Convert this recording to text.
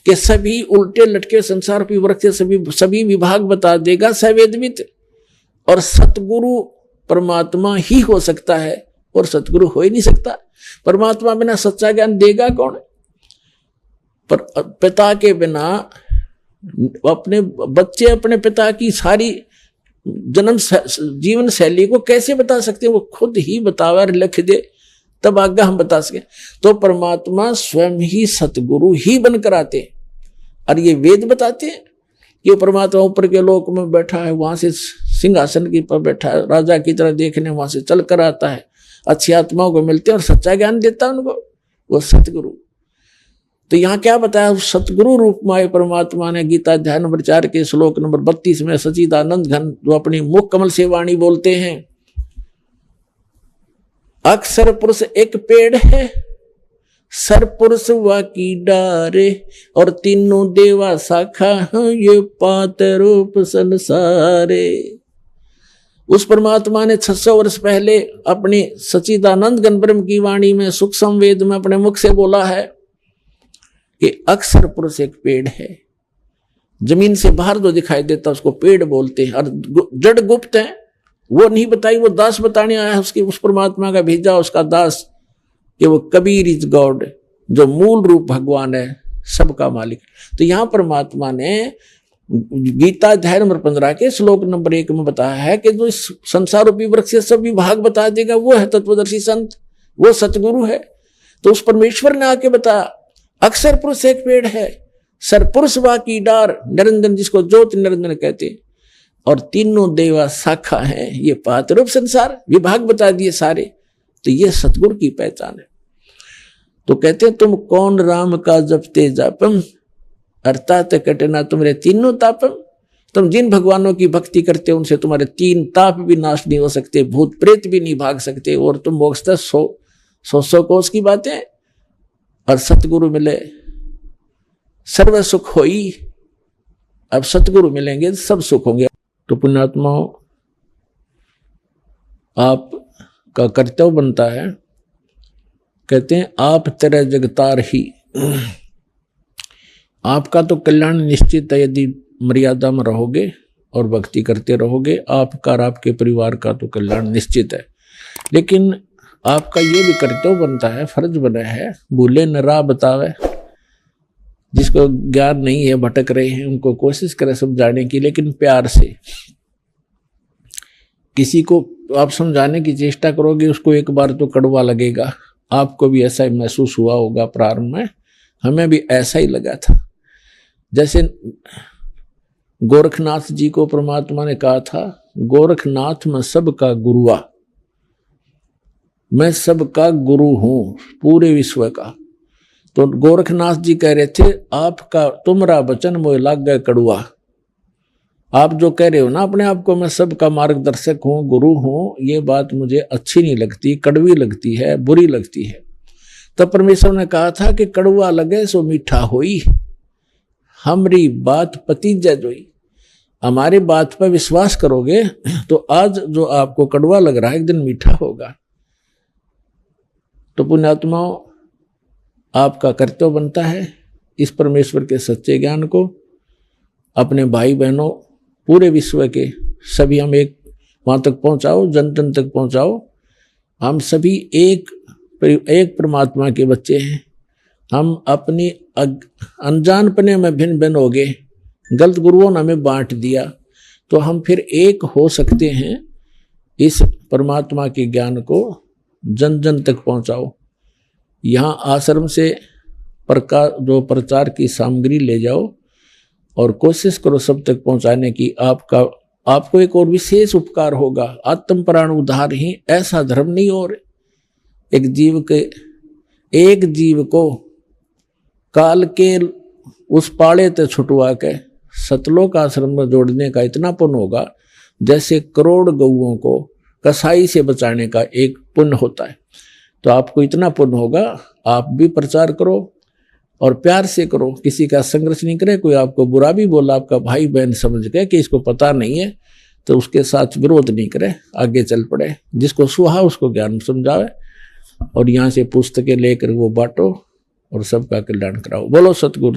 कि सभी उल्टे लटके संसार की वृक्ष से सभी विभाग बता देगा सवेदवित। और सतगुरु परमात्मा ही हो सकता है और सतगुरु हो ही नहीं सकता। परमात्मा बिना सच्चा ज्ञान देगा कौन? पर पिता के बिना अपने बच्चे अपने पिता की सारी जन्म जीवन शैली को कैसे बता सकते हैं? वो खुद ही बतावे और लिख दे तब आगे हम बता सके। तो परमात्मा स्वयं ही सतगुरु ही बनकर आते हैं और ये वेद बताते हैं कि परमात्मा ऊपर के लोक में बैठा है, वहां से सिंहासन की पर बैठा है, राजा की तरह देखने वहां से चल कर आता है, अच्छी आत्माओं को मिलते हैं और सच्चा ज्ञान देता है उनको, वो सतगुरु। तो यहाँ क्या बताया? सतगुरु रूप में परमात्मा ने गीता अध्याय नंबर 4 के श्लोक नंबर 32 में सच्चिदानंद घन जो अपनी मुख कमल से वाणी बोलते हैं, अक्षर पुरुष एक पेड़ है, सर पुरुष वा की डारे, और तीनों देवा शाखा ये पात रूप संसारे। उस परमात्मा ने 600 वर्ष पहले अपनी सच्चिदानंद घन ब्रह्म की वाणी में सुख संवेद में अपने मुख से बोला है कि अक्षर पुरुष एक पेड़ है, जमीन से बाहर जो दिखाई देता उसको पेड़ बोलते हैं, और जड़ गुप्त है वो नहीं बताई, वो दास बताने आया है उसकी, उस परमात्मा का भेजा उसका दास कि वो कबीर इज गॉड, जो मूल रूप भगवान है, सबका मालिक। तो यहां परमात्मा ने गीता अध्याय नंबर 15 के श्लोक नंबर 1 में बताया है कि जो इस संसार रूपी वृक्ष से सब विभाग बता देगा वो है तत्वदर्शी संत, वो सतगुरु है। तो उस परमेश्वर ने आके बताया अक्षर पुरुष एक पेड़ है, सरपुरुष वा की डार, निरंजन जिसको ज्योति निरंजन कहते, और तीनों देवा शाखा है, ये पात रूप संसार, विभाग बता दिए सारे। तो ये सतगुरु की पहचान है। तो कहते हैं तुम कौन राम का जपते जापम, अर्थात कटना तुम्हारे तीनों तापम। तुम जिन भगवानों की भक्ति करते हो उनसे तुम्हारे 3 ताप भी नाश नहीं हो सकते, भूत प्रेत भी नहीं भाग सकते, और तुम मोक्ष तक 100 कोस की बातें, और सतगुरु मिले सर्व सुख होई। अब सतगुरु मिलेंगे सब सुख होंगे। तो पुण्यात्माओं, आपका कर्तव्य बनता है, कहते हैं आप तेरे जगतार ही, आपका तो कल्याण निश्चित है यदि मर्यादा में रहोगे और भक्ति करते रहोगे, आपका और आपके परिवार का तो कल्याण निश्चित है। लेकिन आपका ये भी कर्तव्य बनता है, फर्ज बना है, भूले न राह बतावे, जिसको ज्ञान नहीं है भटक रहे हैं उनको कोशिश करें समझाने की, लेकिन प्यार से। किसी को आप समझाने की चेष्टा करोगे उसको एक बार तो कड़वा लगेगा, आपको भी ऐसा ही महसूस हुआ होगा प्रारंभ में, हमें भी ऐसा ही लगा था। जैसे गोरखनाथ जी को परमात्मा ने कहा था, गोरखनाथ मैं सबका गुरुआ, मैं सबका गुरु हूं पूरे विश्व का। तो गोरखनाथ जी कह रहे थे आपका तुम्हारा वचन मोह लाग गए कड़ुआ। आप जो कह रहे हो ना अपने आप को मैं सबका मार्गदर्शक हूं, गुरु हूं, ये बात मुझे अच्छी नहीं लगती, कड़वी लगती है, बुरी लगती है। तब परमेश्वर ने कहा था कि कड़वा लगे सो मीठा होई, हमरी बात पतीजा जोई। हमारी बात पर विश्वास करोगे तो आज जो आपको कड़वा लग रहा है एक दिन मीठा होगा। तो पुण्यात्माओं, आपका कर्तव्य बनता है इस परमेश्वर के सच्चे ज्ञान को अपने भाई बहनों पूरे विश्व के सभी हम एक वहां तक पहुंचाओ, जन जन तक पहुंचाओ। हम सभी एक परमात्मा के बच्चे हैं। हम अपनी अनजानपने में भिन्न भिन्न हो गए, गलत गुरुओं ने हमें बांट दिया, तो हम फिर एक हो सकते हैं। इस परमात्मा के ज्ञान को जन जन तक पहुंचाओ। यहाँ आश्रम से जो प्रचार की सामग्री ले जाओ और कोशिश करो सब तक पहुंचाने की। आपको एक और विशेष उपकार होगा, आत्म प्राण उद्धार ही ऐसा धर्म नहीं। और एक जीव को काल के उस पाड़े ते छुटवा के सतलोक आश्रम में जोड़ने का इतना पुण्य होगा जैसे करोड़ गऊओं को कसाई से बचाने का एक पुण्य होता है। तो आपको इतना पुण्य होगा, आप भी प्रचार करो और प्यार से करो, किसी का संघर्ष नहीं करे। कोई आपको बुरा भी बोला आपका भाई बहन समझ के कि इसको पता नहीं है, तो उसके साथ विरोध नहीं करे, आगे चल पड़े। जिसको सुहा उसको ज्ञान समझावे और यहाँ से पुस्तकें लेकर वो बांटो और सबका कल्याण कराओ। बोलो सतगुरु।